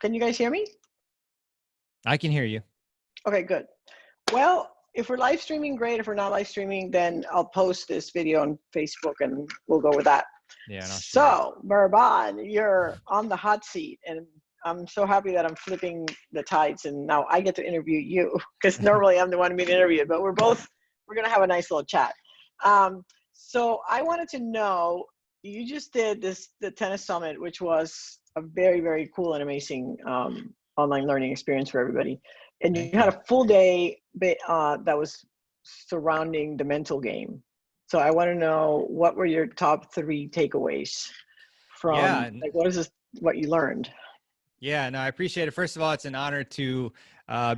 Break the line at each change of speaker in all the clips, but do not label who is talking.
Can you guys hear me?
I can hear you.
Okay, good. Well, if we're live streaming, great. If we're not live streaming, then I'll post this video on Facebook and we'll go with that.
Yeah, and I'll share it.
So, Mehrban, you're on the hot seat, and I'm so happy that I'm flipping the tides, and now I get to interview you, because normally I'm the one being interviewed, but we're going to have a nice little chat. So I wanted to know, you just did the tennis summit, which was a very, very cool and amazing online learning experience for everybody. And you had a full day that was surrounding the mental game. So I want to know, what were your top 3 takeaways from, like, what you learned?
Yeah, no, I appreciate it. First of all, it's an honor to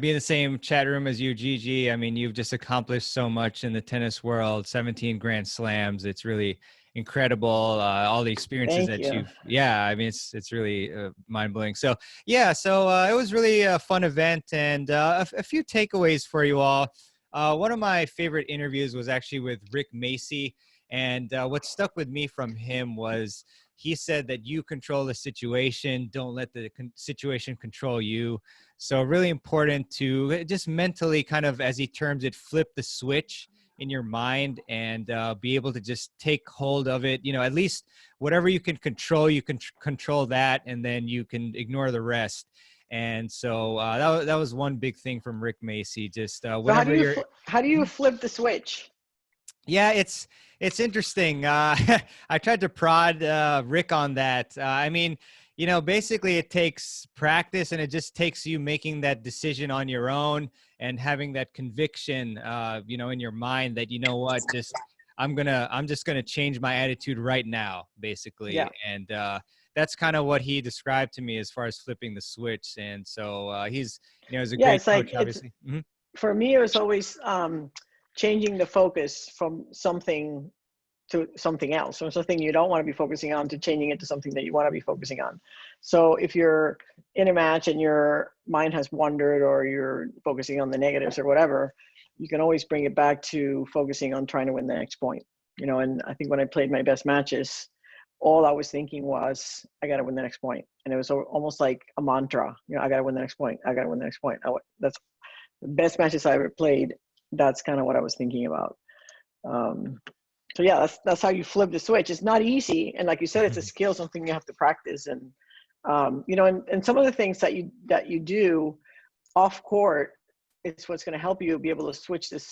be in the same chat room as you, Gigi. I mean, you've just accomplished so much in the tennis world, 17 Grand Slams. It's really incredible. All the experiences I mean, it's really mind blowing. So yeah, so it was really a fun event, and a few takeaways for you all. One of my favorite interviews was actually with Rick Macy. And what stuck with me from him was, he said that you control the situation. Don't let the situation control you. So really important to just mentally, kind of, as he terms it, flip the switch in your mind and be able to just take hold of it. You know, at least whatever you can control, you can control that, and then you can ignore the rest. And so that was one big thing from Rick Macy. Just whenever
how do you flip the switch?
Yeah, it's interesting. I tried to prod Rick on that. I mean, you know, basically it takes practice, and it just takes you making that decision on your own and having that conviction, you know, in your mind that, you know what, I'm just gonna change my attitude right now, basically.
Yeah.
And that's kind of what he described to me as far as flipping the switch. And so he's, you know, he's a great coach, obviously.
For me, it was always changing the focus from something to something else, from something you don't want to be focusing on to changing it to something that you want to be focusing on. So if you're in a match and your mind has wandered, or you're focusing on the negatives or whatever, you can always bring it back to focusing on trying to win the next point. You know, and I think when I played my best matches, all I was thinking was, I got to win the next point. And it was almost like a mantra, you know, I got to win the next point. I got to win the next point. That's the best matches I ever played. That's kind of what I was thinking about. So yeah, that's how you flip the switch. It's not easy, and like you said, it's a skill, something you have to practice. And you know, and some of the things that you do off court is what's going to help you be able to switch flip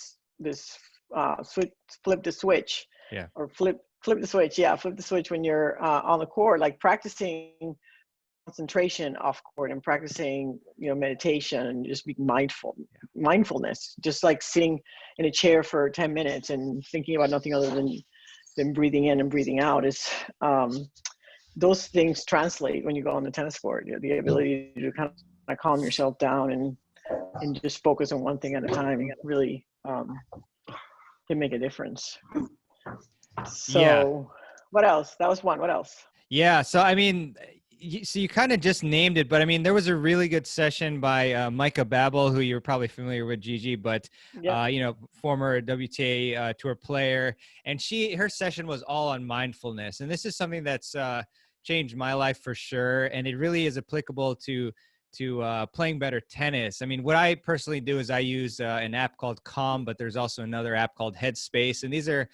the switch.
Yeah.
Or flip the switch. Yeah, flip the switch when you're on the court, like practicing concentration off court, and practicing, you know, meditation, and just being mindfulness, just like sitting in a chair for 10 minutes and thinking about nothing other than breathing in and breathing out. Is those things translate when you go on the tennis court. You know, the ability to kind of calm yourself down and just focus on one thing at a time really can make a difference. So yeah. What else? That was one. What else?
Yeah, so I mean, so you kind of just named it, but I mean, there was a really good session by Micah Babel, who you're probably familiar with, Gigi, but you know, former WTA tour player, and her session was all on mindfulness, and this is something that's changed my life for sure, and it really is applicable to playing better tennis. I mean, what I personally do is I use an app called Calm, but there's also another app called Headspace. And these are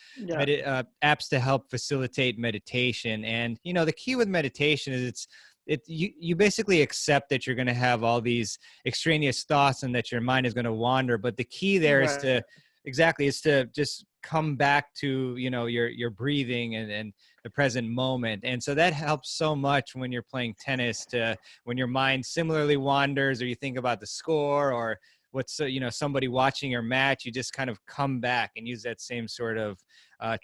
apps to help facilitate meditation. And, you know, the key with meditation is you basically accept that you're going to have all these extraneous thoughts and that your mind is going to wander. But the key there is to just come back to, you know, your breathing and the present moment. And so that helps so much when you're playing tennis, when your mind similarly wanders, or you think about the score, or what's, you know, somebody watching your match, you just kind of come back and use that same sort of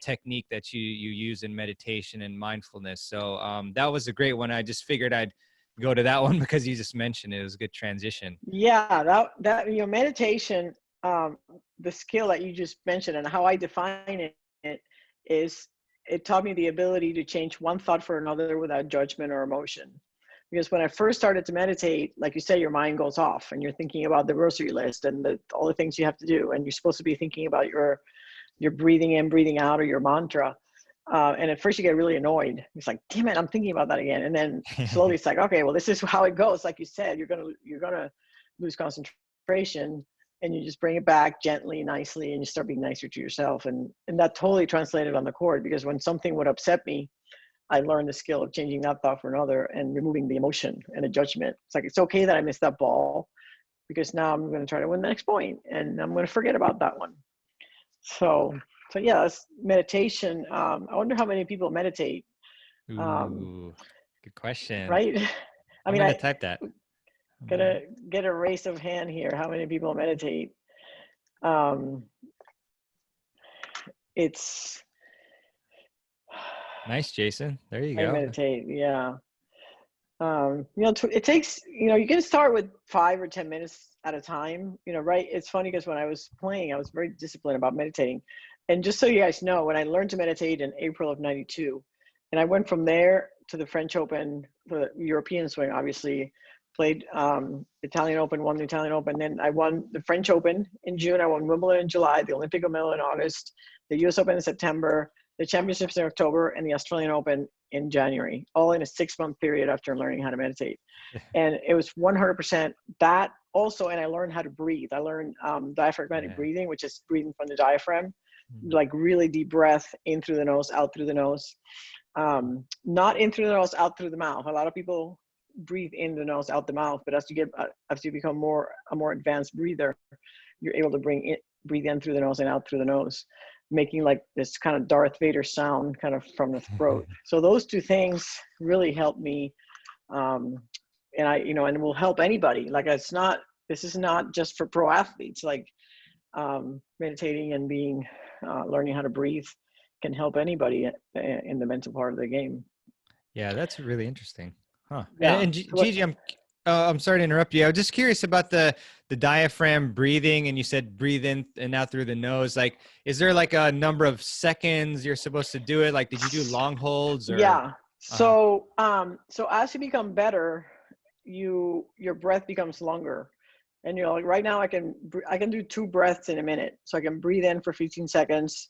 technique that you use in meditation and mindfulness. So that was a great one. I just figured I'd go to that one because you just mentioned it. It was a good transition.
Yeah, that you know, meditation, the skill that you just mentioned and how I define it is, it taught me the ability to change one thought for another without judgment or emotion. Because when I first started to meditate, like you say, your mind goes off and you're thinking about the grocery list and all the things you have to do. And you're supposed to be thinking about your breathing in, breathing out, or your mantra. And at first you get really annoyed. It's like, damn it, I'm thinking about that again. And then slowly it's like, okay, well, this is how it goes. Like you said, you're gonna lose concentration, and you just bring it back gently, nicely, and you start being nicer to yourself. And that totally translated on the court, because when something would upset me, I learned the skill of changing that thought for another and removing the emotion and the judgment. It's like, it's okay that I missed that ball, because now I'm going to try to win the next point, and I'm going to forget about that one. So yeah, that's meditation. I wonder how many people meditate.
Ooh, good question.
Right?
I'm gonna type that.
Gonna get a raise of hand here. How many people meditate? It's
nice, Jason. There you go.
I meditate, yeah. It takes, you can start with 5 or 10 minutes at a time, right? It's funny because when I was playing, I was very disciplined about meditating. And just so you guys know, when I learned to meditate in April of 92, and I went from there to the French Open, the European swing, obviously, played Italian Open, won the Italian Open. Then I won the French Open in June. I won Wimbledon in July, the Olympic of Milan in August, the US Open in September, the championships in October, and the Australian Open in January, all in a 6-month period after learning how to meditate. And it was 100% that also. And I learned how to breathe. I learned diaphragmatic breathing, which is breathing from the diaphragm, like really deep breath in through the nose, out through the nose. Not in through the nose, out through the mouth. A lot of people breathe in the nose, out the mouth, but as you become a more advanced breather, you're able to breathe in through the nose and out through the nose, making like this kind of Darth Vader sound kind of from the throat. So those two things really helped me. And and will help anybody. Like this is not just for pro athletes. Like meditating and learning how to breathe can help anybody in the mental part of the game.
Yeah, that's really interesting. Huh.
Yeah.
And Gigi, I'm sorry to interrupt you. I was just curious about the diaphragm breathing, and you said breathe in and out through the nose. Like, is there like a number of seconds you're supposed to do it? Like, did you do long holds? Or?
Yeah. So as you become better, your breath becomes longer, and like right now I can do 2 breaths in a minute. So I can breathe in for 15 seconds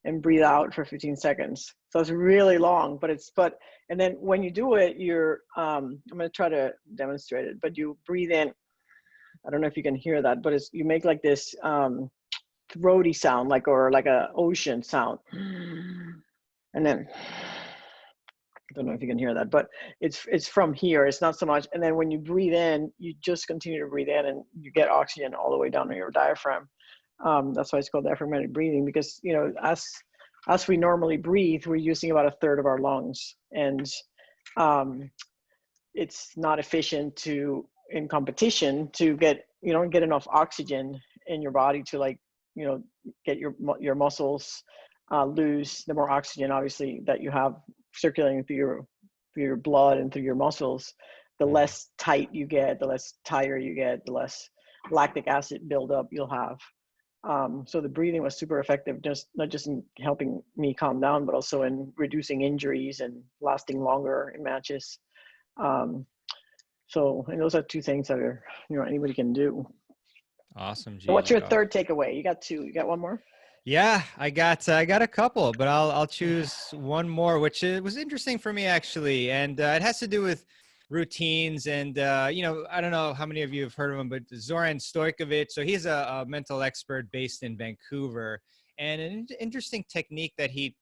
and breathe out for 15 seconds. So it's really long, and then when you do it, I'm going to try to demonstrate it, but you breathe in. I don't know if you can hear that, but you make like this throaty sound, or like a ocean sound. And then, I don't know if you can hear that, but it's from here. It's not so much. And then when you breathe in, you just continue to breathe in, and you get oxygen all the way down to your diaphragm. That's why it's called diaphragmatic breathing, because as we normally breathe, we're using about 1/3 of our lungs, and it's not efficient in competition to get, you don't get enough oxygen in your body to get your muscles loose. The more oxygen, obviously, that you have circulating through your blood and through your muscles, the less tight you get, the less tired you get, the less lactic acid buildup you'll have. So the breathing was super effective, not just in helping me calm down, but also in reducing injuries and lasting longer in matches. And those are 2 things that are, anybody can do.
Awesome.
So what's your 3rd takeaway? You got 2. You got 1 more?
Yeah, I got a couple, but I'll choose 1 more, which was interesting for me actually, and it has to do with routines. And I don't know how many of you have heard of him, but Zoran Stojkovic. So he's a mental expert based in Vancouver, and an interesting technique that he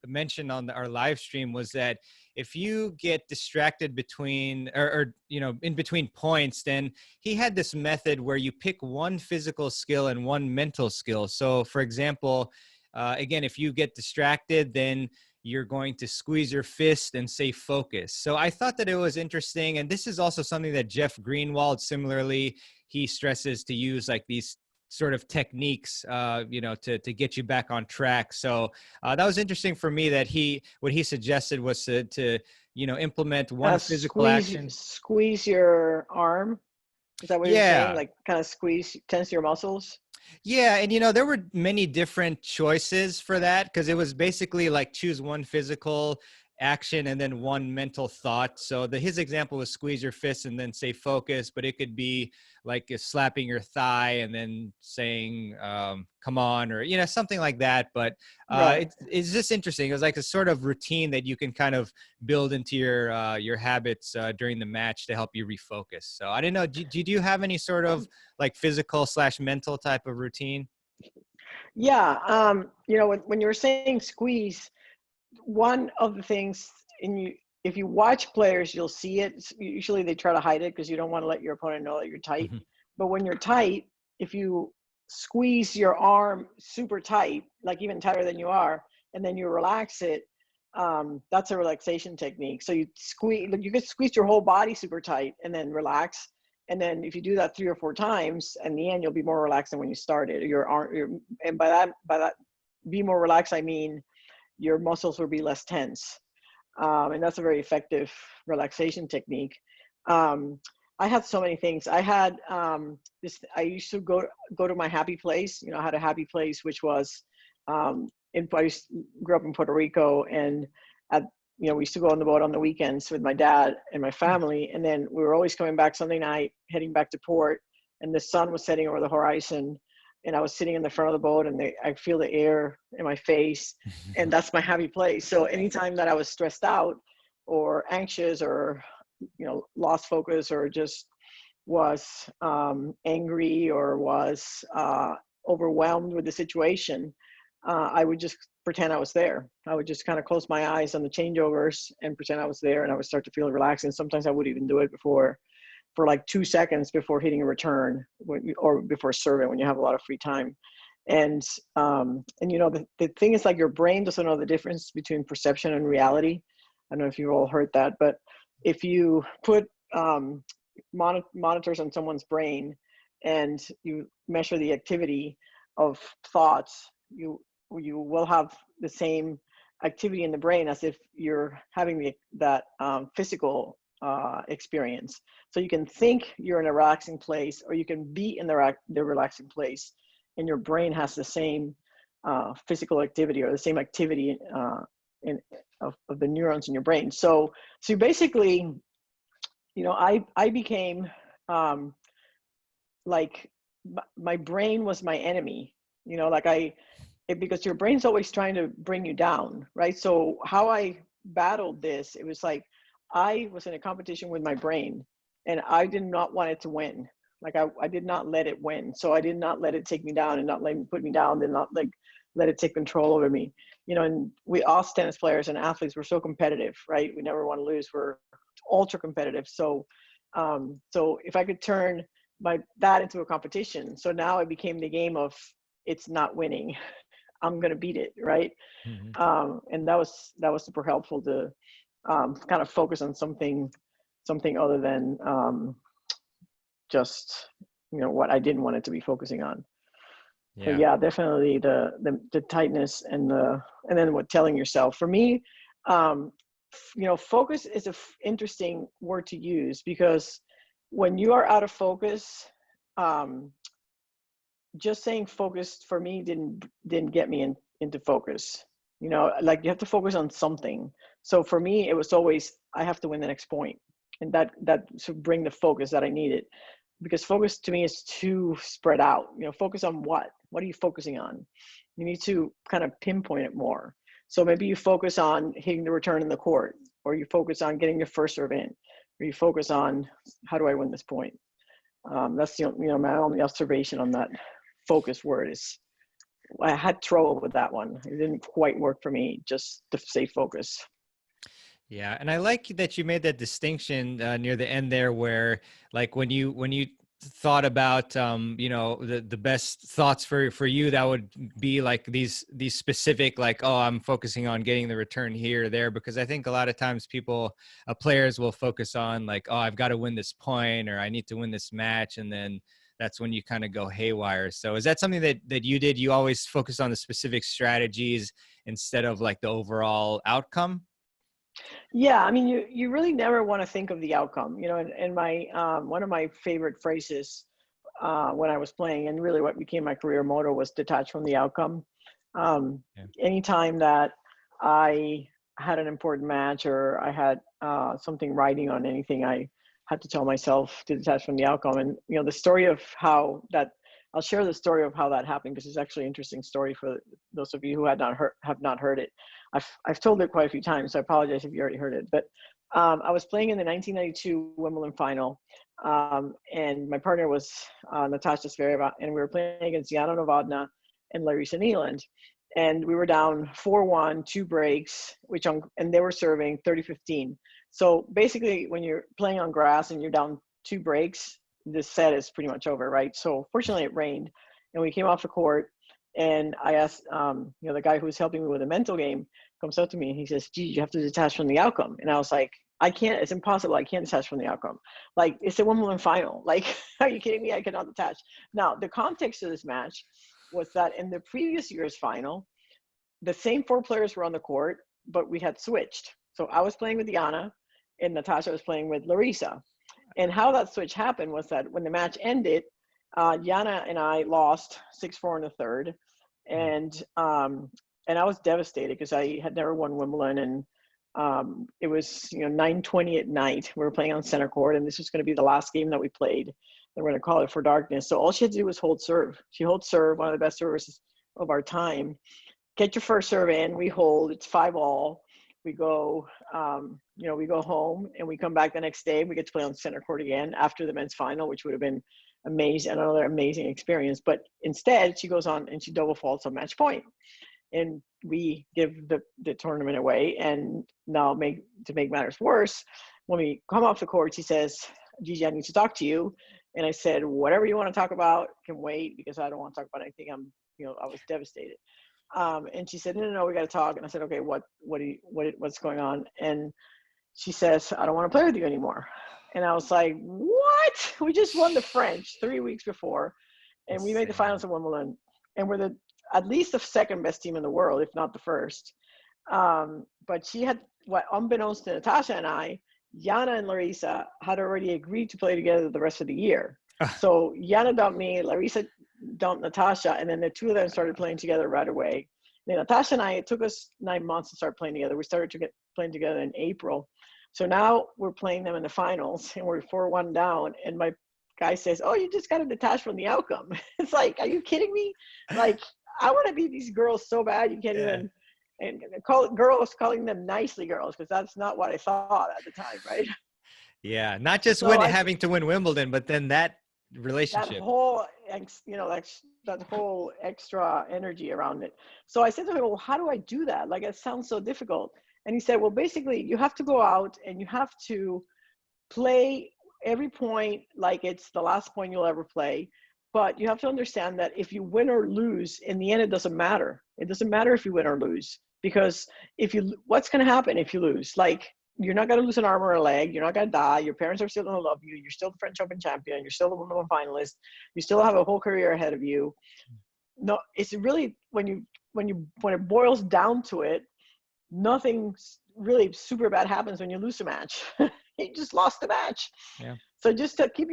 mentioned on our live stream was that if you get distracted between or in between points, then he had this method where you pick 1 physical skill and 1 mental skill. So for example, again, if you get distracted, then you're going to squeeze your fist and say focus. So I thought that it was interesting. And this is also something that Jeff Greenwald, similarly, he stresses to use like these sort of techniques, to get you back on track. So that was interesting for me that what he suggested was to implement 1 physical action.
Squeeze your arm. Is that what you're saying? Like kind of tense your muscles?
Yeah. And, there were many different choices for that, because it was basically like choose 1 physical action and then one mental thought. So his example was squeeze your fist and then say focus, but it could be like slapping your thigh and then saying, come on, or, something like that. But
Right.
it's just interesting. It was like a sort of routine that you can kind of build into your habits during the match to help you refocus. So I didn't know, do you have any sort of like physical / mental type of routine?
Yeah. When you were saying squeeze, one of the things if you watch players, you'll see it. Usually they try to hide it because you don't want to let your opponent know that you're tight.
Mm-hmm.
But when you're tight, if you squeeze your arm super tight, like even tighter than you are, and then you relax it, that's a relaxation technique. So you can squeeze your whole body super tight and then relax. And then if you do that 3 or 4 times, in the end, you'll be more relaxed than when you started. And by that, be more relaxed, I mean your muscles will be less tense. And that's a very effective relaxation technique. I had so many things. I had I used to go to my happy place. I had a happy place, which was grew up in Puerto Rico, and we used to go on the boat on the weekends with my dad and my family. And then we were always coming back Sunday night, heading back to port, and the sun was setting over the horizon. And I was sitting in the front of the boat, and I feel the air in my face, and that's my happy place. So anytime that I was stressed out or anxious or, lost focus or just was angry or was overwhelmed with the situation, I would just pretend I was there. I would just kind of close my eyes on the changeovers and pretend I was there, and I would start to feel relaxed. And sometimes I would even do it for like 2 seconds before hitting a return or before serving when you have a lot of free time. And the thing is, like, your brain doesn't know the difference between perception and reality. I don't know if you've all heard that, but if you put monitors on someone's brain and you measure the activity of thoughts, you will have the same activity in the brain as if you're having that physical experience. So you can think you're in a relaxing place, or you can be in the relaxing place, and your brain has the same physical activity or the same activity of the neurons in your brain. So basically, I became like my brain was my enemy. Because your brain's always trying to bring you down, right? So how I battled this, it was like I was in a competition with my brain, and I did not want it to win. Like I did not let it win. So I did not let it take me down and not let it put me down, did not let it take control over me. And we all tennis players and athletes, we're so competitive, right? We never want to lose. We're ultra competitive. So if I could turn that into a competition, so now it became the game of, it's not winning, I'm going to beat it, right?
Mm-hmm.
And that was super helpful to kind of focus on something other than just what I didn't want it to be focusing on.
Yeah.
So yeah, definitely the tightness and then what telling yourself. For me, focus is an interesting word to use, because when you are out of focus, just saying focused for me didn't get me into focus. Like, you have to focus on something. So for me, it was always, I have to win the next point, and that should bring the focus that I needed, because focus to me is too spread out. Focus on what are you focusing on? You need to kind of pinpoint it more. So maybe you focus on hitting the return in the court, or you focus on getting your first serve in, or you focus on, how do I win this point? That's my only observation on that focus word. Is I had trouble with that one. It didn't quite work for me just to say focus.
Yeah, and I like that you made that distinction near the end there, where like when you thought about the best thoughts for you, that would be like these specific, like, oh, I'm focusing on getting the return here or there, because I think a lot of times players will focus on like, oh, I've got to win this point, or I need to win this match, and then that's when you kind of go haywire. So is that something that you did? You always focus on the specific strategies instead of like the overall outcome?
Yeah, I mean, you really never want to think of the outcome. And my one of my favorite phrases when I was playing, and really what became my career motto, was detach from the outcome.
Yeah.
Anytime that I had an important match or I had something riding on anything, I had to tell myself to detach from the outcome. And, you know, the story of how that, I'll share the story of how that happened, because it's actually an interesting story for those of you who have not heard it. I've told it quite a few times, so I apologize if you already heard it. But I was playing in the 1992 Wimbledon final, and my partner was Natasha Zverev, and we were playing against Jana Novotná and Larisa Neiland. And we were down 4-1, 2 breaks, and they were serving 30-15. So basically, when you're playing on grass and you're down 2 breaks, this set is pretty much over, right? So fortunately, it rained, and we came off the court, and I asked, you know, the guy who was helping me with the mental game comes up to me and he says, "Gee, you have to detach from the outcome." And I was like, "I can't. It's impossible. I can't detach from the outcome. Like, it's a Wimbledon final. Like, are you kidding me? I cannot detach." Now, the context of this match was that in the previous year's final, the same 4 players were on the court, but we had switched. So I was playing with Diana, and Natasha was playing with Larisa. And how that switch happened was that when the match ended, Jana and I lost 6-4 in the third, and I was devastated because I had never won Wimbledon, and it was, you know, 9:20 at night. We were playing on center court, and this was going to be the last game that we played. They were going to call it for darkness. So all she had to do was hold serve. She holds serve, one of the best servers of our time. Get your first serve in. We hold. It's 5-all. We go, you know, we go home, and we come back the next day. We get to play on center court again after the men's final, which would have been amazing, another amazing experience. But instead, she goes on and she double faults on match point, and we give the tournament away. And now, to make matters worse, when we come off the court, she says, "Gigi, I need to talk to you." And I said, "Whatever you want to talk about can wait, because I don't want to talk about anything. I was devastated." And she said, no, we got to talk. And I said, "Okay, what's going on?" And she says, "I don't want to play with you anymore." And I was like, "What? We just won the French 3 weeks before, and we made the finals of Wimbledon, and we're at least the second best team in the world, if not the first." But she had, unbeknownst to Natasha and I, Jana and Larisa had already agreed to play together the rest of the year. So Jana dumped me, Larisa dumped Natasha, and then the two of them started playing together right away. Then Natasha and I, it took us 9 months to start playing together. We started to get playing together in April. So now we're playing them in the finals, and we're 4-1 down. And my guy says, "Oh, you just got to detach from the outcome." It's like, are you kidding me? Like, I want to beat these girls so bad, you can't even, and calling them nicely girls, because that's not what I thought at the time, right?
Yeah, not just
So
having to win Wimbledon, but then that relationship.
That whole, you know, that whole extra energy around it. So I said to him, "Well, how do I do that? Like, it sounds so difficult." And he said, "Well, basically, you have to go out and you have to play every point like it's the last point you'll ever play. But you have to understand that if you win or lose, in the end, it doesn't matter. It doesn't matter if you win or lose, because what's going to happen if you lose? Like, you're not going to lose an arm or a leg. You're not going to die. Your parents are still going to love you. You're still the French Open champion. You're still the Wimbledon finalist. You still have a whole career ahead of you." No, it's really, when it boils down to it, nothing really super bad happens when you lose a match. You just lost the match.
Yeah.
So just to keep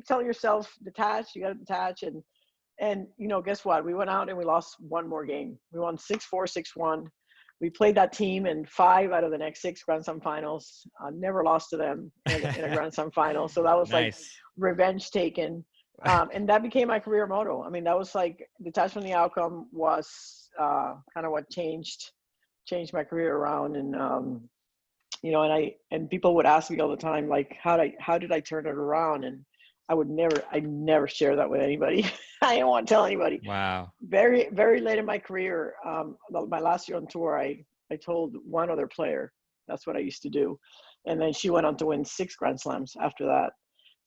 telling yourself, detach, you got to detach. And, you know, guess what? We went out and we lost one more game. We won 6-4, 6-1. We played that team in 5 out of the next 6 Grand Slam finals. Never lost to them in a Grand Slam final. So that was nice. Like revenge taken. And that became my career motto. I mean, that was like, detach from the outcome was kind of what changed my career around. And, you know, and people would ask me all the time, like, how did I turn it around? And I never share that with anybody. I didn't want to tell anybody.
Wow.
Very, very late in my career, my last year on tour, I told one other player. That's what I used to do. And then she went on to win 6 Grand Slams after that.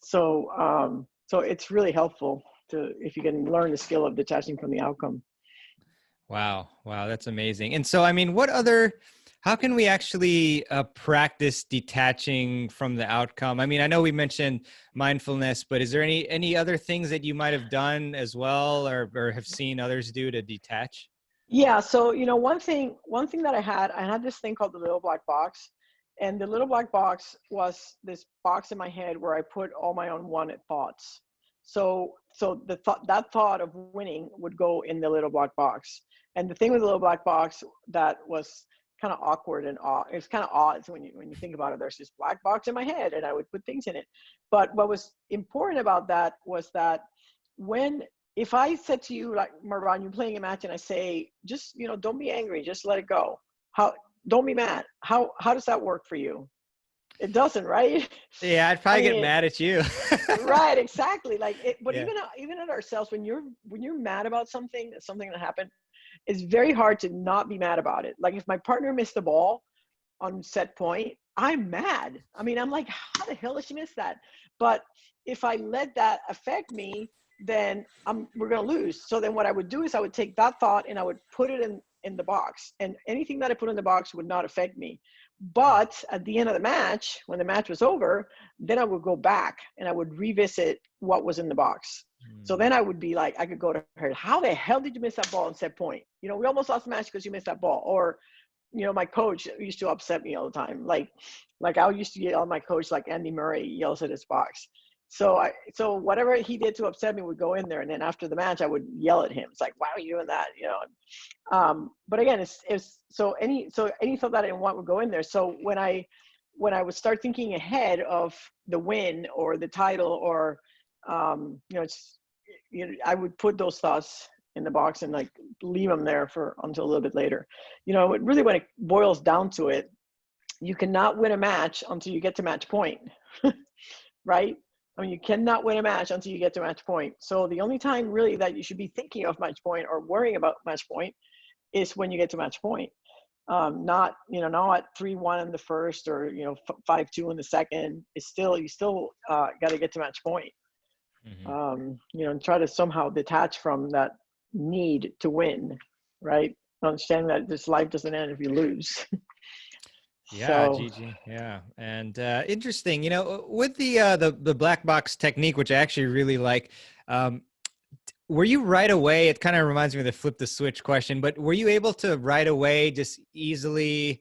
So, so it's really helpful if you can learn the skill of detaching from the outcome.
Wow. That's amazing. And so, I mean, how can we actually practice detaching from the outcome? I mean, I know we mentioned mindfulness, but is there any other things that you might have done as well, or have seen others do to detach?
Yeah. So, you know, one thing that I had this thing called the little black box, and the little black box was this box in my head where I put all my unwanted thoughts. So that thought of winning would go in the little black box. And the thing with the little black box that was kind of awkward and odd. It's kind of odd. So when you think about it, there's this black box in my head and I would put things in it. But what was important about that was that if I said to you, like, Mehrban, you're playing a match and I say, just, don't be angry, just let it go. Don't be mad. How does that work for you? It doesn't, right?
Yeah, I'd probably get mad at you.
Right, exactly. But
Yeah.
even at ourselves, when you're mad about something that happened, it's very hard to not be mad about it. Like if my partner missed the ball on set point, I'm mad. I mean, I'm like, how the hell did she miss that? But if I let that affect me, then we're gonna lose. So then what I would do is I would take that thought and I would put it in the box, and anything that I put in the box would not affect me. But at the end of the match, when the match was over, then I would go back and I would revisit what was in the box. So then I would be like, I could go to her, how the hell did you miss that ball on set point? We almost lost the match because you missed that ball. Or, my coach used to upset me all the time. Like I used to yell at my coach, like Andy Murray yells at his box. So whatever he did to upset me would go in there. And then after the match, I would yell at him. It's like, why are you doing that? But again, any thought that I didn't want would go in there. So when I would start thinking ahead of the win or the title or, I would put those thoughts in the box and like leave them there until a little bit later. Really when it boils down to it, you cannot win a match until you get to match point, right? I mean, you cannot win a match until you get to match point. So the only time really that you should be thinking of match point or worrying about match point is when you get to match point. Not at 3-1 in the first or 5-2 in the second. You still got to get to match point. And try to somehow detach from that need to win, right? Understanding that this life doesn't end if you lose.
Yeah, Gigi. Yeah. And interesting, with the black box technique, which I actually really like, were you right away, it kind of reminds me of the flip the switch question, but were you able to right away just easily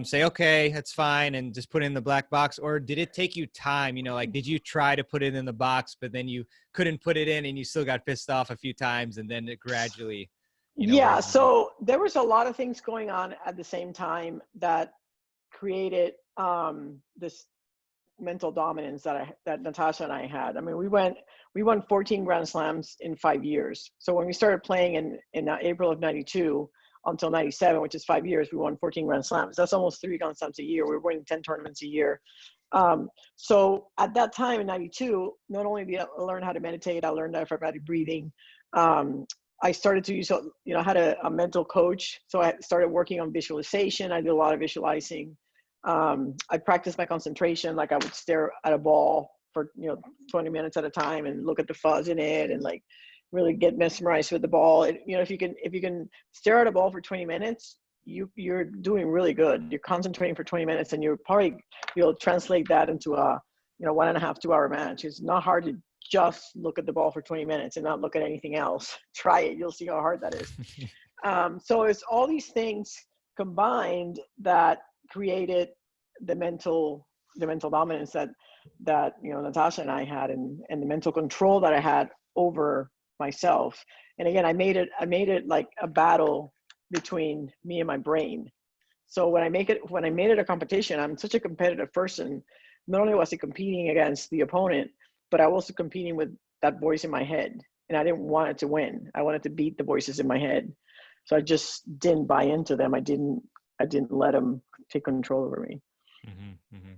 say, okay, that's fine, and just put it in the black box? Or did it take you time? Did you try to put it in the box, but then you couldn't put it in and you still got pissed off a few times and then it gradually,
Yeah, so there was a lot of things going on at the same time that created this mental dominance that Natasha and I had. I mean, we won 14 Grand Slams in 5 years. So when we started playing in April of 92 until 97, which is 5 years, we won 14 Grand Slams. That's almost 3 Grand Slams a year. We were winning 10 tournaments a year. So at that time in 92, not only did I learn how to meditate, I learned diaphragmatic breathing. I started to use, I had a mental coach. So I started working on visualization. I did a lot of visualizing. I practiced my concentration. Like I would stare at a ball for 20 minutes at a time and look at the fuzz in it and like really get mesmerized with the ball. If you can stare at a ball for 20 minutes, you're doing really good. You're concentrating for 20 minutes and you'll translate that into a 1.5 2 hour match. It's not hard to just look at the ball for 20 minutes and not look at anything else. Try it. You'll see how hard that is. So it's all these things combined that created the mental dominance that Natasha and I had, and the mental control that I had over myself. And again, I made it like a battle between me and my brain. So when I made it a competition, I'm such a competitive person. Not only was I competing against the opponent, but I was also competing with that voice in my head. And I didn't want it to win. I wanted to beat the voices in my head. So I just didn't buy into them. I didn't let them take control over me.
Mm-hmm, mm-hmm.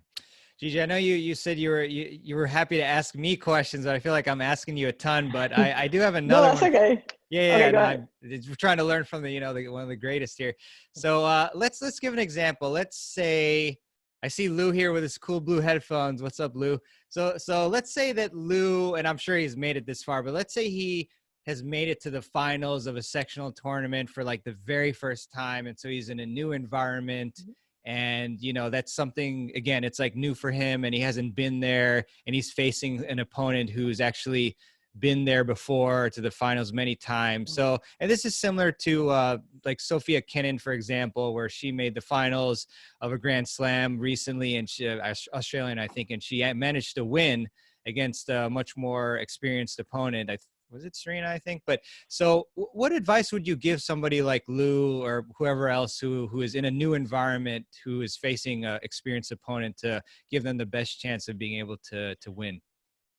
Gigi, I know you said you were happy to ask me questions, but I feel like I'm asking you a ton. But I do have another one.
No, that's okay.
Yeah,
okay,
no,
we're
trying to learn from one of the greatest here. So let's give an example. Let's say I see Lou here with his cool blue headphones. What's up, Lou? So let's say that Lou, and I'm sure he's made it this far, but let's say he has made it to the finals of a sectional tournament for like the very first time, and so he's in a new environment. And, that's something, again, it's like new for him and he hasn't been there, and he's facing an opponent who's actually been there before to the finals many times. So, and this is similar to like Sophia Kenin, for example, where she made the finals of a Grand Slam recently, and she, Australian, I think, and she managed to win against a much more experienced opponent. was it Serena, I think? But so what advice would you give somebody like Lou or whoever else who is in a new environment, who is facing an experienced opponent, to give them the best chance of being able to win?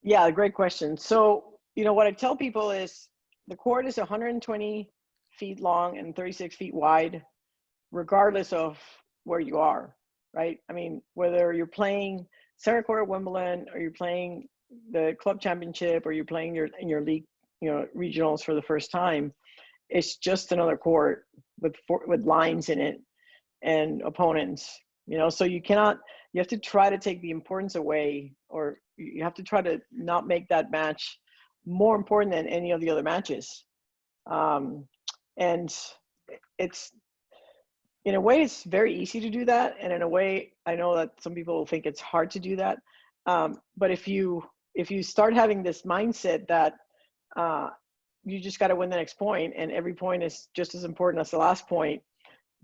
Yeah, great question. So, what I tell people is the court is 120 feet long and 36 feet wide, regardless of where you are, right? I mean, whether you're playing center court at Wimbledon, or you're playing the club championship, or you're playing in your league, regionals for the first time, it's just another court with lines in it and opponents. So you have to try to take the importance away, or you have to try to not make that match more important than any of the other matches. And it's, in a way, it's very easy to do that. And in a way, I know that some people think it's hard to do that. But if you start having this mindset that you just got to win the next point, and every point is just as important as the last point,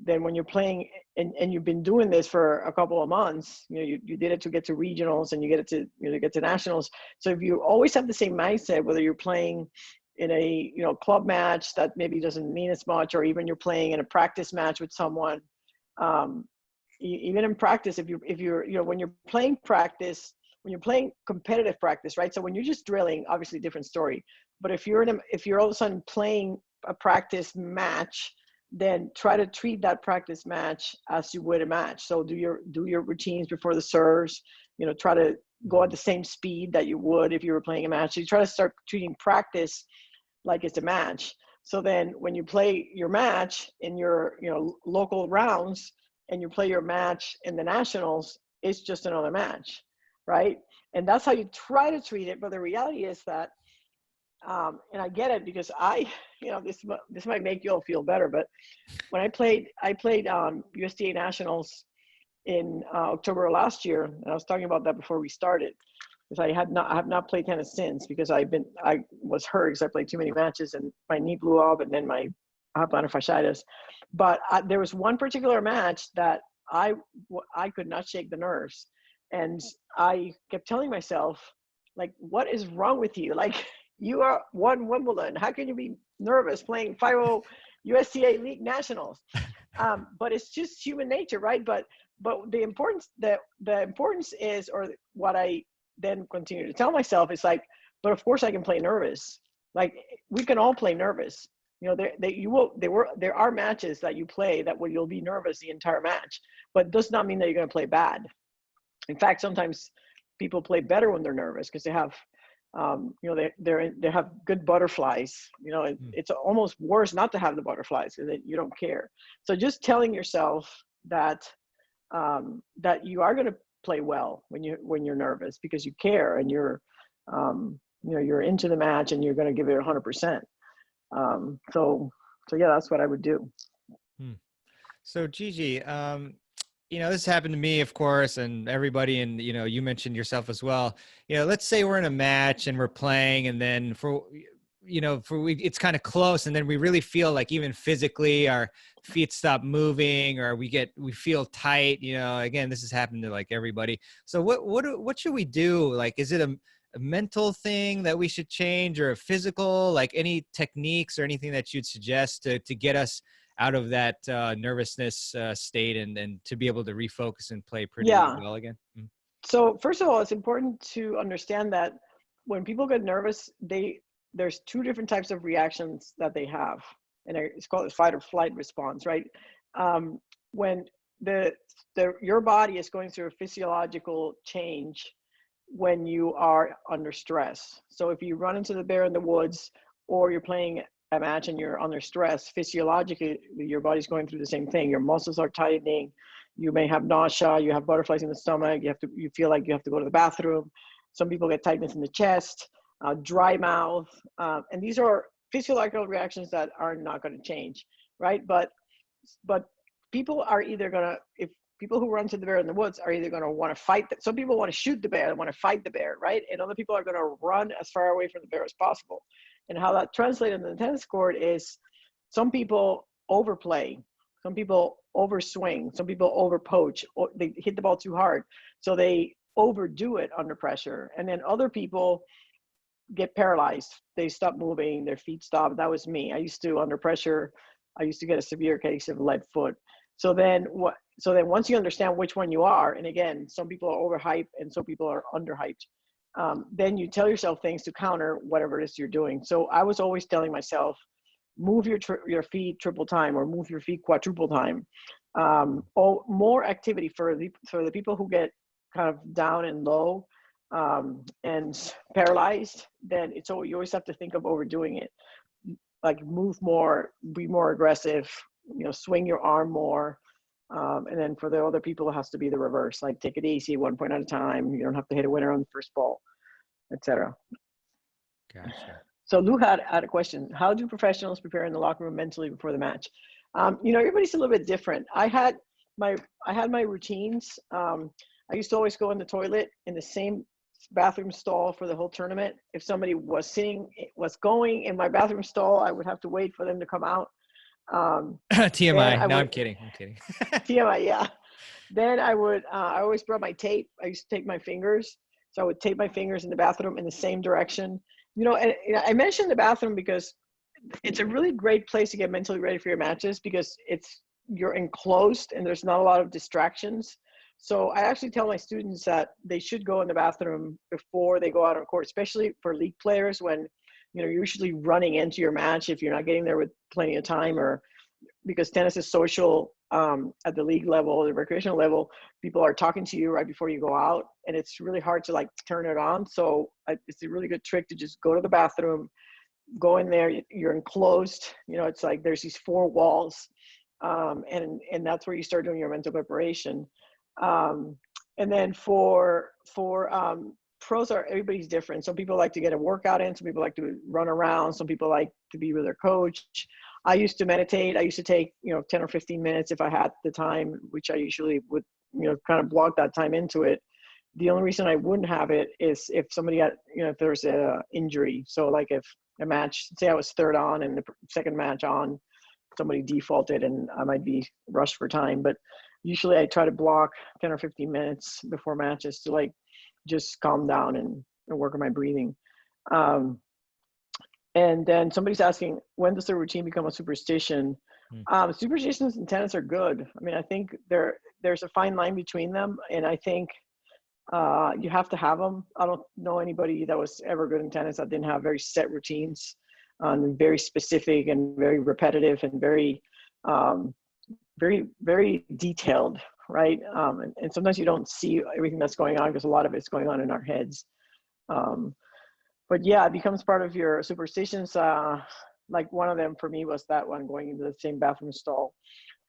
then when you're playing and you've been doing this for a couple of months, you did it to get to regionals, and you get it to get to nationals. So if you always have the same mindset, whether you're playing in a club match that maybe doesn't mean as much, or even you're playing in a practice match with someone, even in practice, if you're when you're playing practice, when you're playing competitive practice, right? So when you're just drilling, obviously different story. But if you're all of a sudden playing a practice match, then try to treat that practice match as you would a match. So do your routines before the serves, try to go at the same speed that you would if you were playing a match. So you try to start treating practice like it's a match. So then when you play your match in your local rounds, and you play your match in the nationals, it's just another match, right? And that's how you try to treat it. But the reality is that, and I get it, because this might make you all feel better, but when I played USDA Nationals in October last year, and I was talking about that before we started, because I have not played tennis since, because I was hurt because I played too many matches and my knee blew up, and then I have plantar fasciitis. But there was one particular match that I could not shake the nerves, and I kept telling myself, like, what is wrong with you? Like, you are won Wimbledon. How can you be nervous playing 5-0 USTA League Nationals? But it's just human nature, right? But the importance is, or what I then continue to tell myself is, like, but of course I can play nervous. Like, we can all play nervous. There are matches that you play that you'll be nervous the entire match, but it does not mean that you're going to play bad. In fact, sometimes people play better when they're nervous, because they have they have good butterflies. It's almost worse not to have the butterflies, because you don't care. So just telling yourself that that you are going to play well when you're nervous, because you care, and you're into the match, and you're going to give it 100%. So yeah, that's what I would do.
So Gigi, this happened to me, of course, and everybody, and, you mentioned yourself as well. Let's say we're in a match and we're playing, and then it's kind of close, and then we really feel like, even physically, our feet stop moving, or we feel tight. Again, this has happened to like everybody. So what should we do? Like, is it a mental thing that we should change, or a physical, like any techniques or anything that you'd suggest to get us out of that nervousness state, and to be able to refocus and play pretty well again?
So first of all, it's important to understand that when people get nervous, there's two different types of reactions that they have, and it's called a fight or flight response, right? When your body is going through a physiological change when you are under stress. So if you run into the bear in the woods, or you're playing a match and you're under stress, physiologically, your body's going through the same thing. Your muscles are tightening. You may have nausea. You have butterflies in the stomach. You feel like you have to go to the bathroom. Some people get tightness in the chest, dry mouth. And these are physiological reactions that are not going to change, right? But people are either going to, if people who run to the bear in the woods are either going to want to fight. Some people want to shoot the bear and want to fight the bear, right? And other people are going to run as far away from the bear as possible. And how that translates on the tennis court is, some people overplay, some people overswing, some people overpoach, or they hit the ball too hard, so they overdo it under pressure. And then other people get paralyzed. They stop moving, their feet stop. That was me. I used to, under pressure, I used to get a severe case of lead foot. So then once you understand which one you are, and again, some people are overhyped and some people are underhyped, then you tell yourself things to counter whatever it is you're doing. So I was always telling myself, move your feet triple time or move your feet quadruple time. More activity for the people who get kind of down and low and paralyzed. Then you always have to think of overdoing it. Like move more, be more aggressive, swing your arm more. And then for the other people, it has to be the reverse, like take it easy, 1 point at a time. You don't have to hit a winner on the first ball, etc.
Gotcha.
So Lou had a question. How do professionals prepare in the locker room mentally before the match? Everybody's a little bit different. I had my routines. I used to always go in the toilet in the same bathroom stall for the whole tournament. If somebody was going in my bathroom stall, I would have to wait for them to come out.
TMI. No, I'm kidding.
TMI, yeah. Then I always brought my tape. I used to tape my fingers. So I would tape my fingers in the bathroom in the same direction. And I mentioned the bathroom because it's a really great place to get mentally ready for your matches, because you're enclosed and there's not a lot of distractions. So I actually tell my students that they should go in the bathroom before they go out on court, especially for league players when, you're usually running into your match if you're not getting there with plenty of time, or because tennis is social at the league level or the recreational level, people are talking to you right before you go out, and it's really hard to turn it on. So it's a really good trick to just go to the bathroom, go in there, you're enclosed, it's like there's these 4 walls, and that's where you start doing your mental preparation. And then for pros, everybody's different. Some people like to get a workout in, some people like to run around, some people like to be with their coach. I used to meditate. I used to take 10 or 15 minutes if I had the time, which I usually would kind of block that time into it. The only reason I wouldn't have it is if somebody had, if there's a injury. So like if a match, say I was third on and the second match on, somebody defaulted and I might be rushed for time. But usually I try to block 10 or 15 minutes before matches to just calm down and work on my breathing. And then somebody's asking, when does the routine become a superstition? Superstitions in tennis are good. I mean, I think there's a fine line between them, and I think you have to have them. I don't know anybody that was ever good in tennis that didn't have very set routines, and very specific and very repetitive and very, very, very detailed, right? And sometimes you don't see everything that's going on because a lot of it's going on in our heads. But yeah, it becomes part of your superstitions. Like one of them for me was that one, going into the same bathroom stall.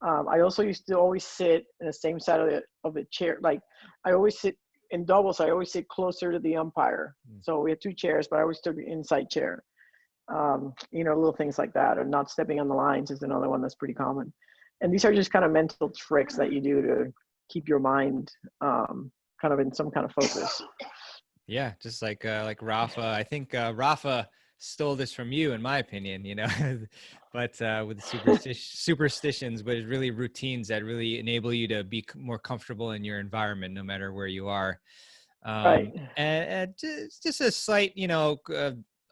I also used to always sit in the same side of the chair. Like I always sit in doubles. I always sit closer to the umpire. So we had 2 chairs, but I always took the inside chair. Little things like that, or not stepping on the lines is another one that's pretty common. And these are just kind of mental tricks that you do to keep your mind kind of in some kind of focus.
Yeah, just like Rafa. I think Rafa stole this from you, in my opinion, but with superstitions, but it's really routines that really enable you to be more comfortable in your environment, no matter where you are.
Right.
And just a slight,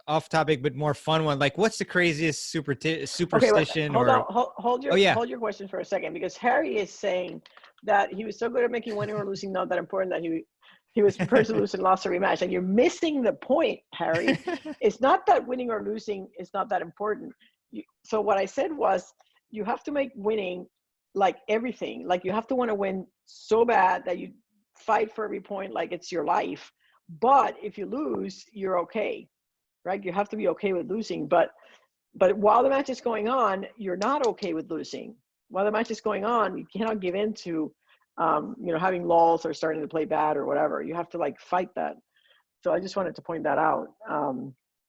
off topic, but more fun one. Like, what's the craziest superstition?
Okay, hold your question for a second, because Harry is saying that he was so good at making winning or losing not that important that he was prepared to lose and lost a rematch. And you're missing the point, Harry. It's not that winning or losing is not that important. So what I said was, you have to make winning like everything. Like you have to want to win so bad that you fight for every point like it's your life. But if you lose, you're okay, right? You have to be okay with losing. But while the match is going on, you're not okay with losing. While the match is going on, you cannot give in to having lulls or starting to play bad or whatever. You have to fight that. So I just wanted to point that out.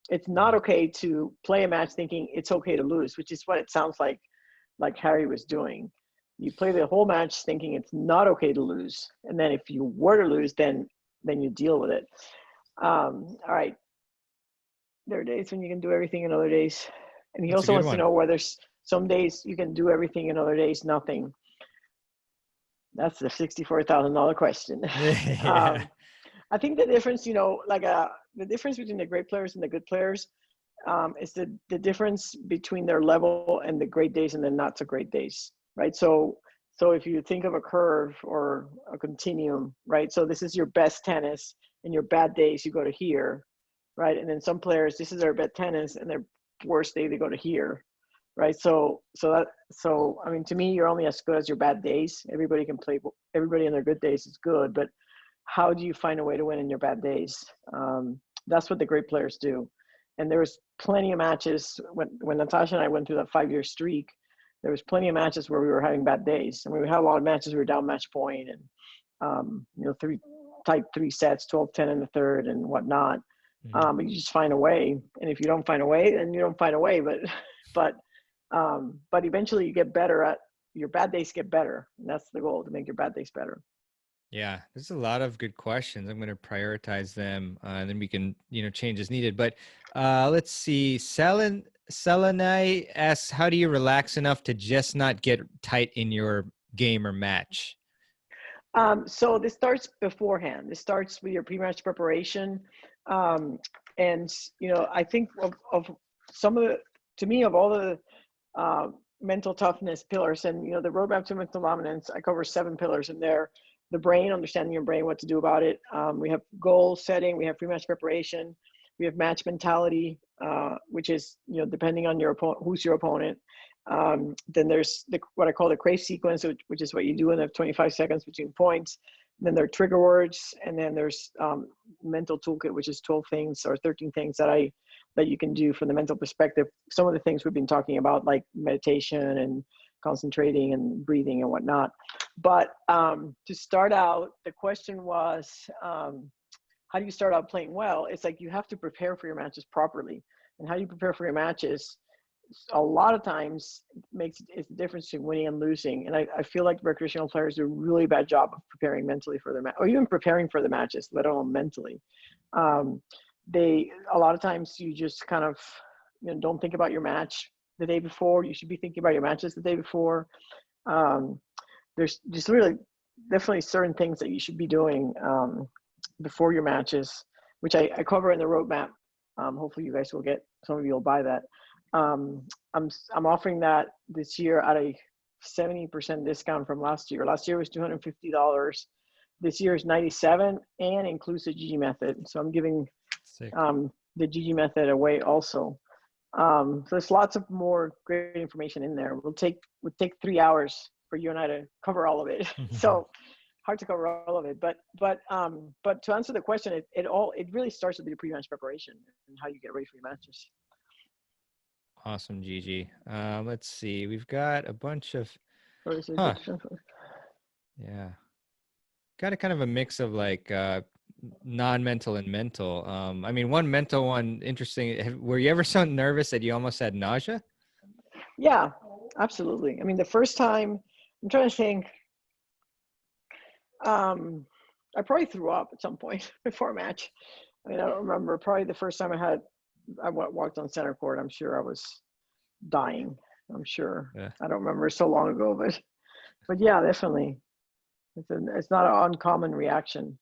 It's not okay to play a match thinking it's okay to lose, which is what it sounds like Harry was doing. You play the whole match thinking it's not okay to lose. And then if you were to lose, then you deal with it. All right. There are days when you can do everything and other days. And he also wants to know whether some days you can do everything and other days nothing. That's the $64,000 question.
Yeah.
I think the difference, the difference between the great players and the good players is the difference between their level and the great days and the not so great days, right? So if you think of a curve or a continuum, right? So this is your best tennis, and your bad days, you go to here, right? And then some players, this is their best tennis, and their worst day, they go to here, right? So I mean, to me, you're only as good as your bad days. Everybody can play. Everybody in their good days is good, but how do you find a way to win in your bad days? That's what the great players do. And there was plenty of matches when Natasha and I went through that 5-year streak. There was plenty of matches where we were having bad days, and we had a lot of matches we were down match point, and you know, tight 3 sets, 12-10 in the third, and whatnot. But you just find a way, and if you don't find a way, then you don't find a way. But eventually you get better at your bad days. Get better, and that's the goal, to make your bad days better.
Yeah, there's a lot of good questions. I'm going to prioritize them, and then we can, change as needed. But let's see. Selenai asks, how do you relax enough to just not get tight in your game or match?
So this starts beforehand. This starts with your pre-match preparation. And, I think of some of the, to me, of all the mental toughness pillars, and, the roadmap to mental dominance, I cover 7 pillars in there. The brain, understanding your brain, what to do about it. We have goal setting, we have pre-match preparation, we have match mentality, which is, depending on your opponent, who's your opponent. Then there's what I call the crave sequence, which is what you do in the 25 seconds between points. Then there are trigger words, and then there's mental toolkit, which is 12 things or 13 things that you can do from the mental perspective. Some of the things we've been talking about, like meditation and concentrating and breathing and whatnot. But to start out, the question was, how do you start out playing well? It's like you have to prepare for your matches properly. And how you prepare for your matches, a lot of times it's the difference between winning and losing. And I feel like recreational players do a really bad job of preparing mentally for their match, or even preparing for the matches, let alone mentally. A lot of times you just kind of, don't think about your match the day before. You should be thinking about your matches the day before. There's just really definitely certain things that you should be doing before your matches, which I cover in the roadmap. Hopefully you guys will get, some of you will buy that. I'm offering that this year at a 70% discount from last year. Last year was $250. This year is $97 and includes the Gigi method. So I'm giving the Gigi method away also. So there's lots of more great information in there. Would take 3 hours for you and I to cover all of it. So hard to cover all of it. But to answer the question, it really starts with your pre-match preparation and how you get ready for your matches.
Awesome, Gigi. Let's see. We've got a bunch of, yeah, got a kind of a mix of like non-mental and mental. I mean, one mental one, interesting. Were you ever so nervous that you almost had nausea?
Yeah, absolutely. I mean, the first time, I'm trying to think, I probably threw up at some point before a match. I mean, I don't remember. Probably the first time I walked on center court, I'm sure I was dying. I'm sure. Yeah. I don't remember, so long ago, but yeah, definitely. It's not an uncommon reaction.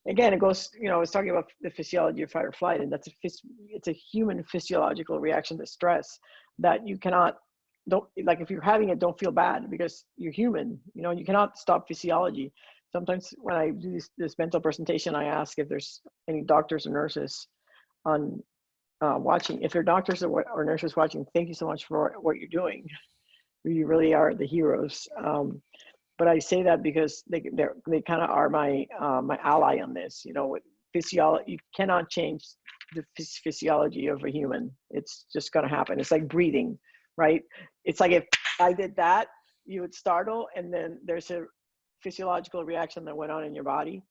Again, it goes, I was talking about the physiology of fight or flight, and it's a human physiological reaction to stress that you don't, like, if you're having it, don't feel bad because you're human. You cannot stop physiology. Sometimes when I do this mental presentation, I ask if there's any doctors or nurses on watching. If there are doctors or nurses watching, thank you so much for what you're doing. You really are the heroes. But I say that because they kind of are my ally on this. With physiology, you cannot change the physiology of a human. It's just going to happen. It's like breathing, right? It's like if I did that, you would startle, and then there's a physiological reaction that went on in your body,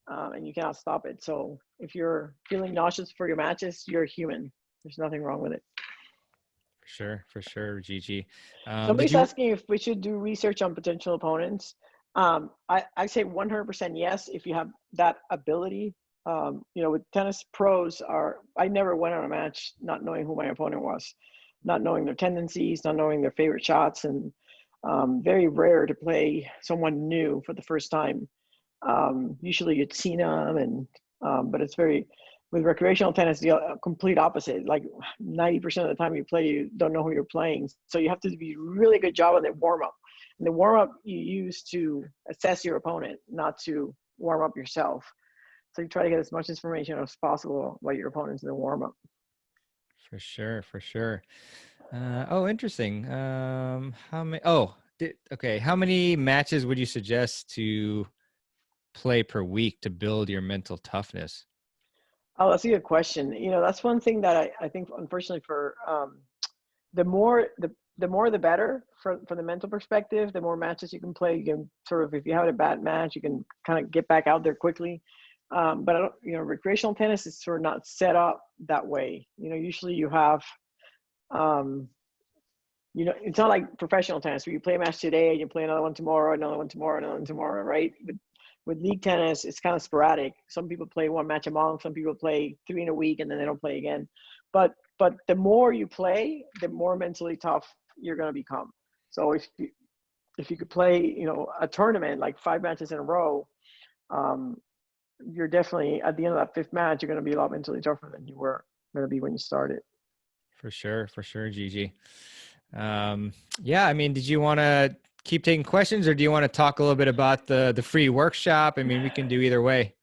and you cannot stop it. So if you're feeling nauseous for your matches, you're human. There's nothing wrong with it.
For sure, Gigi.
Somebody's asking if we should do research on potential opponents. I say 100% yes if you have that ability. With tennis pros, I never went on a match not knowing who my opponent was, not knowing their tendencies, not knowing their favorite shots, and very rare to play someone new for the first time. Usually you'd seen them, but it's very, With recreational tennis, the complete opposite. Like 90% of the time you play, you don't know who you're playing. So you have to be really good job on the warm up. And the warm up you use to assess your opponent, not to warm up yourself. So you try to get as much information as possible about your opponents in the warm up.
For sure, for sure. Oh, interesting. How many? Okay. How many matches would you suggest to play per week to build your mental toughness?
Oh, that's a good question. You know, that's one thing that I think, unfortunately, for the more the better for the mental perspective. The more matches you can play, you can sort of, if you have a bad match, you can kind of get back out there quickly. But I don't, you know, recreational tennis is sort of not set up that way. You know, usually you have, you know, it's not like professional tennis where you play a match today and you play another one tomorrow, another one tomorrow, another one tomorrow, right? With league tennis, it's kind of sporadic. Some people play one match a month, some people play 3 in a week, and then they don't play again. But the more you play, the more mentally tough you're going to become. So if you could play, you know, a tournament like 5 matches in a row, you're definitely, at the end of that 5th match, you're going to be a lot mentally tougher than you were going to be when you started.
For sure, Gigi. Yeah, I mean, did you want to keep taking questions, or do you want to talk a little bit about the free workshop? I mean, we can do either way.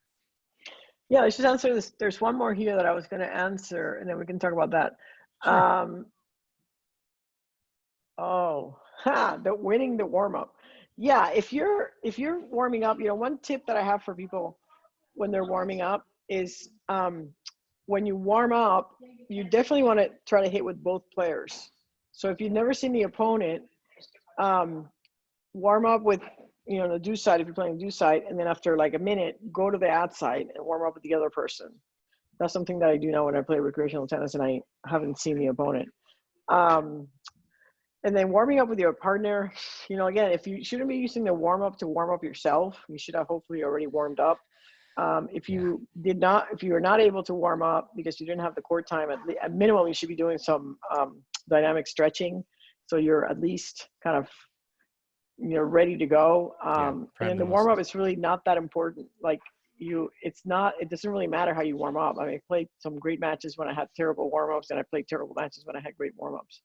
Yeah, let's just answer this. There's one more here that I was going to answer, and then we can talk about that.
Sure.
The winning the warm up. Yeah, if you're warming up, you know, one tip that I have for people when they're warming up is, when you warm up, you definitely want to try to hit with both players. So if you've never seen the opponent, warm up with, you know, the do side if you're playing do side, and then after like a minute, go to the ad side and warm up with the other person. That's something that I do now when I play recreational tennis and I haven't seen the opponent. And then warming up with your partner, you know, again, if you shouldn't be using the warm up to warm up yourself, you should have hopefully already warmed up. If you are not able to warm up because you didn't have the court time, at minimum, you should be doing some dynamic stretching. So you're at least kind of, you know, ready to go. And then the warm up is really not that important. Like it doesn't really matter how you warm up. I mean, I played some great matches when I had terrible warm ups, and I played terrible matches when I had great warm ups.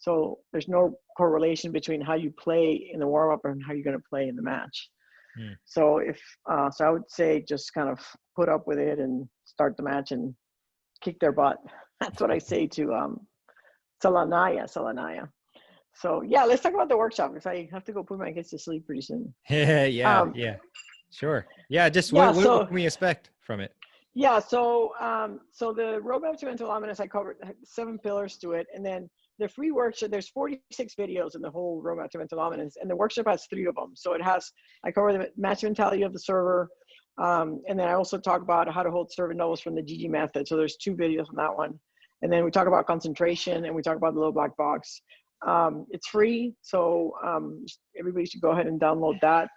So there's no correlation between how you play in the warm up and how you're going to play in the match. So so I would say just kind of put up with it and start the match and kick their butt. That's what I say to Salanaya. So yeah, let's talk about the workshop because I have to go put my kids to sleep pretty soon.
Yeah. Sure. Yeah. Just what can we expect from it?
Yeah. So the roadmap to mental dominance, I covered 7 pillars to it, and then the free workshop, there's 46 videos in the whole roadmap to mental dominance, and the workshop has 3 of them. So I cover the match mentality of the server, and then I also talk about how to hold serve and doubles from the Gigi method. So there's 2 videos on that one, and then we talk about concentration and we talk about the little black box. It's free, so everybody should go ahead and download that.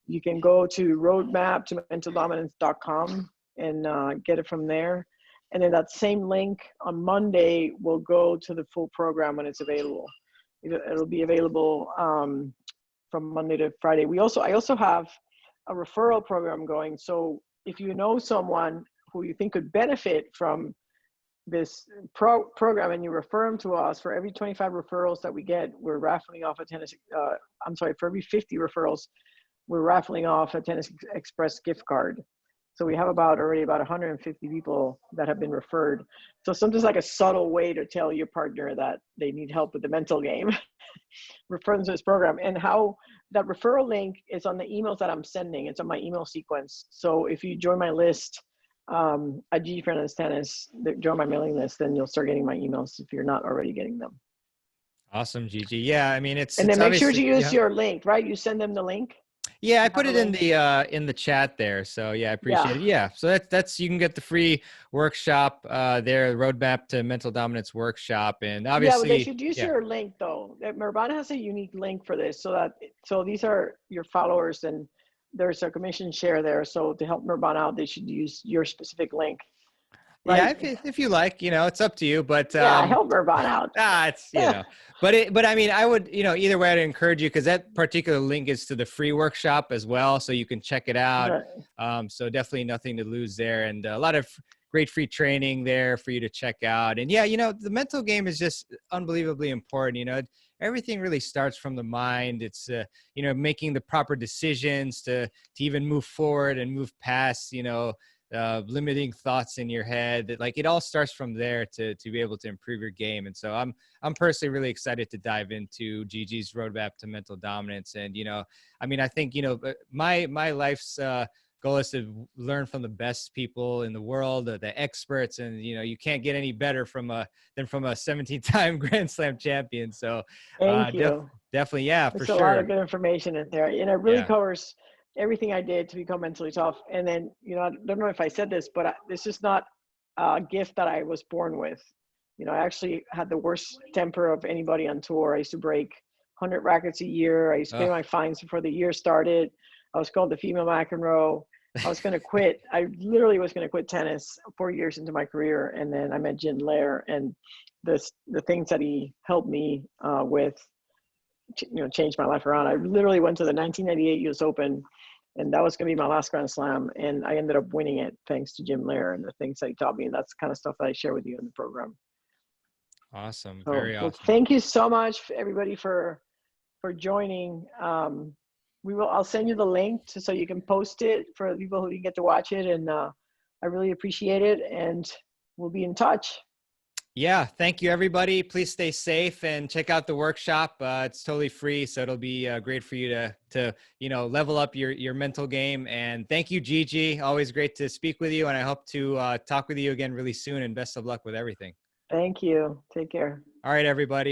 You can go to roadmaptomentaldominance.com and get it from there. And then that same link on Monday will go to the full program when it's available. It'll be available from Monday to Friday. I also have a referral program going. So if you know someone who you think could benefit from this program and you refer them to us, for every 25 referrals that we get, we're raffling off a tennis. For every 50 referrals, we're raffling off a Tennis Express gift card. So we have already about 150 people that have been referred. So sometimes like a subtle way to tell your partner that they need help with the mental game, refer them to this program. And how that referral link is on the emails that I'm sending. It's on my email sequence. So if you join my list at Gigi Fernandez Tennis, join my mailing list, then you'll start getting my emails if you're not already getting them.
Awesome, Gigi. Yeah, I mean,
and then make sure to use your link, right? You send them the link.
Yeah, I put it in the chat there. So yeah, I appreciate it. Yeah. So that's you can get the free workshop there, roadmap to mental dominance workshop. And obviously
they should use your link though. Mehrban has a unique link for this so these are your followers and there's a commission share there. So to help Mehrban out, they should use your specific link.
Right? Yeah, if you like, you know, it's up to you, but
help Mehrban out.
It's, you know, but I mean, I would, you know, either way, I'd encourage you because that particular link is to the free workshop as well, so you can check it out. Right. So definitely nothing to lose there, and a lot of great free training there for you to check out. And yeah, the mental game is just unbelievably important. Everything really starts from the mind. It's making the proper decisions to even move forward and move past limiting thoughts in your head. Like, it all starts from there to be able to improve your game. And so I'm personally really excited to dive into Gigi's roadmap to mental dominance. And I think my life's goal is to learn from the best people in the world, the experts, and you can't get any better than from a 17-time Grand Slam champion. So
Thank you.
definitely, yeah, for
There's a lot of
sure.
good information in there, and it really
Yeah.
covers everything I did to become mentally tough. And then, I don't know if I said this, but this is not a gift that I was born with. I actually had the worst temper of anybody on tour. I used to break 100 rackets a year. I used to pay my fines before the year started. I was called the female McEnroe. I was going to quit. I literally was going to quit tennis 4 years into my career. And then I met Jim Lair, and the things that he helped me with, changed my life around. I literally went to the 1998 US Open, and that was going to be my last Grand Slam. And I ended up winning it thanks to Jim Lair and the things that he taught me. And that's the kind of stuff that I share with you in the program.
Awesome.
So,
Very
well,
awesome.
thank you so much, everybody, for joining. I'll send you the link so you can post it for the people who didn't get to watch it. And I really appreciate it. And we'll be in touch.
Yeah. Thank you, everybody. Please stay safe and check out the workshop. It's totally free. So it'll be great for you to level up your mental game. And thank you, Gigi. Always great to speak with you. And I hope to talk with you again really soon, and best of luck with everything.
Thank you. Take care.
All right, everybody.